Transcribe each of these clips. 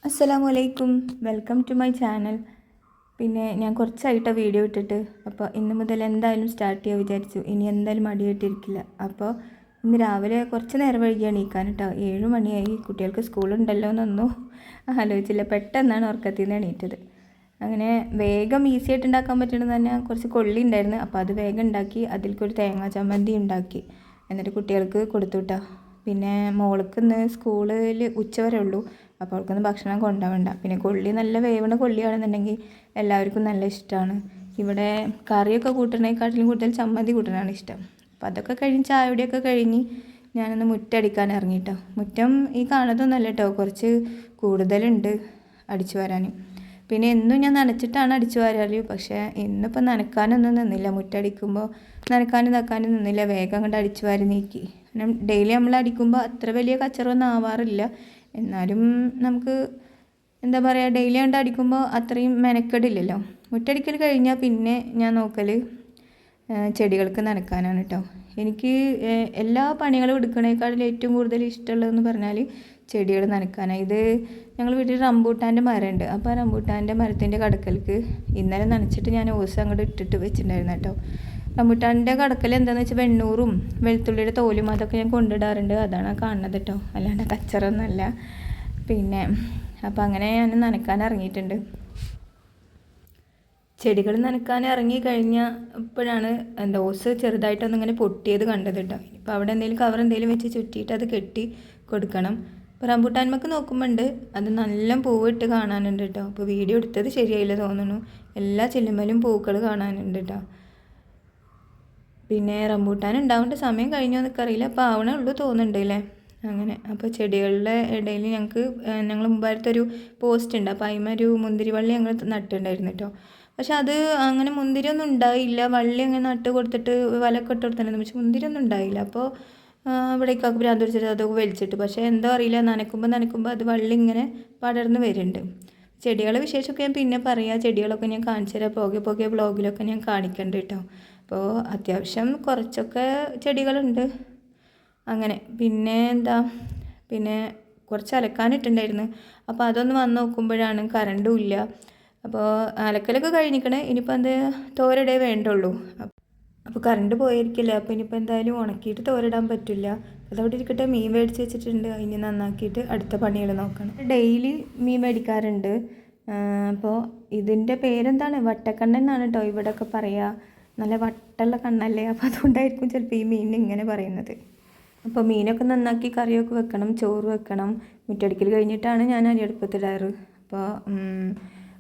അസ്സലാമലൈക്കും, welcome to my channel. പിന്നെ ഞാൻ കുറച്ചായിട്ടോ വീഡിയോ ഇട്ടിട്ട്. അപ്പോൾ ഇന്ന് മുതൽ എന്തായാലും സ്റ്റാർട്ട് ചെയ്യാൻ വിചാരിച്ചു. ഇനി എന്തായാലും മടിയായിട്ടിരിക്കില്ല. അപ്പോൾ ഇന്ന് രാവിലെ കുറച്ച് നേരം വൈകി എണീക്കാൻ കേട്ടോ. 7 മണിയായി. കുട്ടികൾക്ക് സ്കൂളുണ്ടല്ലോ എന്നൊന്നും ആലോചിച്ചില്ല. പെട്ടെന്നാണ് ഉറക്കത്തിൽ നിന്ന് എണീറ്റത്. അങ്ങനെ വേഗം ഈസി ആയിട്ട് ഉണ്ടാക്കാൻ പറ്റുന്നത് തന്നെ കുറച്ച് കൊള്ളി ഉണ്ടായിരുന്നു. അപ്പോൾ അത് വേഗം ഉണ്ടാക്കി അതിൽക്കൊരു തേങ്ങാ ചമ്മന്തി ഉണ്ടാക്കി എന്നിട്ട് കുട്ടികൾക്ക് കൊടുത്തു കേട്ടോ. പിന്നെ മോൾക്ക് ഇന്ന് സ്കൂളിൽ ഉച്ചവരെ ഉള്ളൂ. അപ്പോൾ അവൾക്കൊന്നും ഭക്ഷണം കൊണ്ടുപോകണ്ട. പിന്നെ കൊള്ളി നല്ല വേവണ കൊള്ളിയാണെന്നുണ്ടെങ്കിൽ എല്ലാവർക്കും നല്ല ഇഷ്ടമാണ്. ഇവിടെ കറിയൊക്കെ കൂട്ടണേക്കാട്ടിലും കൂടുതൽ ചമ്മന്തി കൂട്ടണതാണ് ഇഷ്ടം. അപ്പോൾ അതൊക്കെ കഴിഞ്ഞ് ചായയുടെയൊക്കെ കഴിഞ്ഞ് ഞാനൊന്ന് മുറ്റടിക്കാൻ ഇറങ്ങിയിട്ടോ. മുറ്റം ഈ കാണുന്നതൊന്നല്ല കേട്ടോ, കുറച്ച് കൂടുതലുണ്ട് അടിച്ചു വരാൻ. പിന്നെ എന്നും ഞാൻ നനച്ചിട്ടാണ് അടിച്ചു വരാറ്. പക്ഷേ ഇന്നിപ്പോൾ നനക്കാനൊന്നും നിന്നില്ല. മുറ്റടിക്കുമ്പോൾ നനക്കാനും തക്കാനും നിന്നില്ല. വേഗം അങ്ങോട്ട് അടിച്ചു വാരി നീക്കി. കാരണം ഡെയിലി നമ്മൾ അടിക്കുമ്പോൾ അത്ര വലിയ കച്ചറൊന്നും ആവാറില്ല. എന്നാലും നമുക്ക് എന്താ പറയുക, ഡെയിലി കണ്ട് അടിക്കുമ്പോൾ അത്രയും മെനക്കെടില്ലല്ലോ. മുറ്റടിക്കൽ കഴിഞ്ഞാൽ പിന്നെ ഞാൻ നോക്കൽ ചെടികൾക്ക് നനക്കാനാണ് കേട്ടോ. എനിക്ക് എല്ലാ പണികളും എടുക്കണേക്കാളും ഏറ്റവും കൂടുതൽ ഇഷ്ടമുള്ളതെന്ന് പറഞ്ഞാൽ ചെടികൾ നനക്കാനാണ്. ഇത് ഞങ്ങൾ വീട്ടിൽ റംബൂട്ടാൻ്റെ മരമുണ്ട്. അപ്പോൾ ആ റംബൂട്ടാൻ്റെ മരത്തിൻ്റെ കടക്കൽക്ക് ഇന്നലെ നനച്ചിട്ട് ഞാൻ ഓസ് അങ്ങോട്ട് ഇട്ടിട്ട് വെച്ചിട്ടുണ്ടായിരുന്നു കേട്ടോ. റംബൂട്ടാൻ്റെ കടക്കൽ എന്താണെന്ന് വെച്ചാൽ വെണ്ണൂറും വെളുത്തുള്ളിയുടെ തോലും അതൊക്കെ ഞാൻ കൊണ്ടിടാറുണ്ട്. അതാണ് കാണുന്നത് കേട്ടോ, അല്ലാണ്ട് കച്ചറൊന്നുമല്ല. പിന്നെ അപ്പോൾ അങ്ങനെ ഞാൻ നനക്കാൻ ഇറങ്ങിയിട്ടുണ്ട്. ചെടികൾ നനക്കാൻ ഇറങ്ങി കഴിഞ്ഞപ്പോഴാണ് ഓസ് ചെറുതായിട്ടൊന്നിങ്ങനെ പൊട്ടിയത് കണ്ടത് കേട്ടോ. ഇപ്പോൾ അവിടെ എന്തെങ്കിലും കവർ എന്തെങ്കിലും വെച്ച് ചുറ്റിയിട്ട് അത് കെട്ടി കൊടുക്കണം. ഇപ്പോൾ റംബൂട്ടാൻമൊക്കെ നോക്കുമ്പോണ്ട് അത് നല്ല പൂവിട്ട് കാണാനുണ്ട് കേട്ടോ. അപ്പോൾ വീഡിയോ എടുത്തത് ശരിയായില്ല തോന്നുന്നു. എല്ലാ ചില്ലുമ്മലും പൂക്കൾ കാണാനുണ്ട് കേട്ടോ. പിന്നെ റംബൂട്ടാൻ ഉണ്ടാവേണ്ട സമയം കഴിഞ്ഞോ എന്നൊക്കെ അറിയില്ല. അപ്പോൾ ആവണേ ഉള്ളൂ തോന്നുന്നുണ്ട് അല്ലേ. അങ്ങനെ അപ്പോൾ ചെടികളുടെ ഇടയിൽ ഞങ്ങൾ മുമ്പായിട്ടൊരു പോസ്റ്റ് ഉണ്ട്. അപ്പോൾ അതിന്മേൽ ഒരു മുന്തിരി വള്ളി ഞങ്ങൾ നട്ടിട്ടുണ്ടായിരുന്നു കേട്ടോ. പക്ഷെ അത് അങ്ങനെ മുന്തിരിയൊന്നും ഉണ്ടായില്ല. വള്ളി അങ്ങനെ നട്ട് കൊടുത്തിട്ട് വലക്കെ ഇട്ട് കൊടുത്തിട്ടുണ്ടായിരുന്നു. പക്ഷെ മുന്തിരിയൊന്നും ഉണ്ടായില്ല. അപ്പോൾ ഇവിടേക്കൊക്കെ ഭ്രാന്ത് പിടിച്ചിട്ട് അതൊക്കെ വലിച്ചിട്ട്. പക്ഷേ എന്തോ അറിയില്ല, നനക്കുമ്പോൾ അത് വള്ളി ഇങ്ങനെ പടർന്ന് വരുന്നുണ്ട്. ചെടികളെ വിശേഷമൊക്കെ ഞാൻ പിന്നെ പറയാം. ചെടികളൊക്കെ ഞാൻ കാണിച്ചു തരാം. പോകെ വ്ളോഗിലൊക്കെ ഞാൻ കാണിക്കുന്നുണ്ട് കേട്ടോ. അപ്പോൾ അത്യാവശ്യം കുറച്ചൊക്കെ ചെടികളുണ്ട്. അങ്ങനെ പിന്നെ കുറച്ച് അലക്കാനിട്ടുണ്ടായിരുന്നു. അപ്പോൾ അതൊന്ന് വന്ന് നോക്കുമ്പോഴാണ് കറണ്ടും ഇല്ല. അപ്പോൾ അലക്കലൊക്കെ കഴിഞ്ഞിരിക്കണേ. ഇനിയിപ്പോൾ തോരയിടേ വേണ്ടുള്ളൂ. അപ്പോൾ കറണ്ട് പോയിരിക്കില്ല. അപ്പോൾ ഇനിയിപ്പോൾ എന്തായാലും ഉണക്കിയിട്ട് തോരിടാൻ പറ്റില്ല. അതവിടെ ഇരിക്കട്ടെ. മീൻ മേടിച്ച് വെച്ചിട്ടുണ്ട്. അതിന് നന്നാക്കിയിട്ട് അടുത്ത പണികൾ നോക്കണം. ഡെയിലി മീൻ മേടിക്കാറുണ്ട്. അപ്പോൾ ഇതിൻ്റെ പേരെന്താണ്, വട്ടക്കണ്ണൻ എന്നാണ് കേട്ടോ ഇവിടെയൊക്കെ പറയുക. നല്ല വട്ടുള്ള കണ്ണല്ലേ. അപ്പോൾ അതുകൊണ്ടായിരിക്കും ചിലപ്പോൾ ഈ മീൻ ഇങ്ങനെ പറയുന്നത്. അപ്പോൾ മീനൊക്കെ നന്നാക്കി കറിയൊക്കെ വെക്കണം, ചോറ് വെക്കണം. മുറ്റടിക്കൽ കഴിഞ്ഞിട്ടാണ് ഞാൻ അരിയടുപ്പത്തിടാറ്. അപ്പോൾ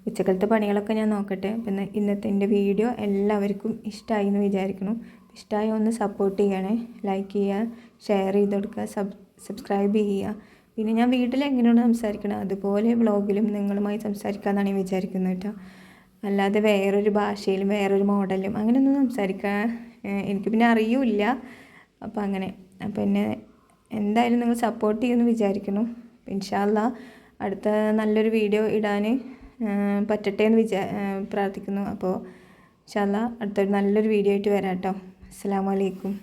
ഉച്ചക്കലത്തെ പണികളൊക്കെ ഞാൻ നോക്കട്ടെ. പിന്നെ ഇന്നത്തെ എൻ്റെ വീഡിയോ എല്ലാവർക്കും ഇഷ്ടമായി എന്ന് വിചാരിക്കുന്നു. ഇഷ്ടമായി ഒന്ന് സപ്പോർട്ട് ചെയ്യണേ. ലൈക്ക് ചെയ്യുക, ഷെയർ ചെയ്ത് കൊടുക്കുക, സബ്സ്ക്രൈബ് ചെയ്യുക. പിന്നെ ഞാൻ വീട്ടിൽ എങ്ങനെയാണ് സംസാരിക്കണം അതുപോലെ വ്ളോഗിലും നിങ്ങളുമായി സംസാരിക്കാമെന്നാണ് ഞാൻ വിചാരിക്കുന്നത് കേട്ടോ. അല്ലാതെ വേറൊരു ഭാഷയിലും വേറൊരു മോഡലും അങ്ങനെയൊന്നും സംസാരിക്കാൻ എനിക്ക് പിന്നെ അറിയില്ല. അപ്പോൾ അങ്ങനെ എന്നെ എന്തായാലും നിങ്ങൾ സപ്പോർട്ട് ചെയ്യുമെന്ന് വിചാരിക്കുന്നു. ഇൻഷാ അല്ലാഹ് അടുത്ത നല്ലൊരു വീഡിയോ ഇടാൻ പറ്റട്ടെ എന്ന് പ്രാർത്ഥിക്കുന്നു. അപ്പോൾ ഇൻഷാ അല്ലാഹ് അടുത്തൊരു നല്ലൊരു വീഡിയോ ആയിട്ട് വരാം കേട്ടോ. അസ്സലാമു അലൈക്കും.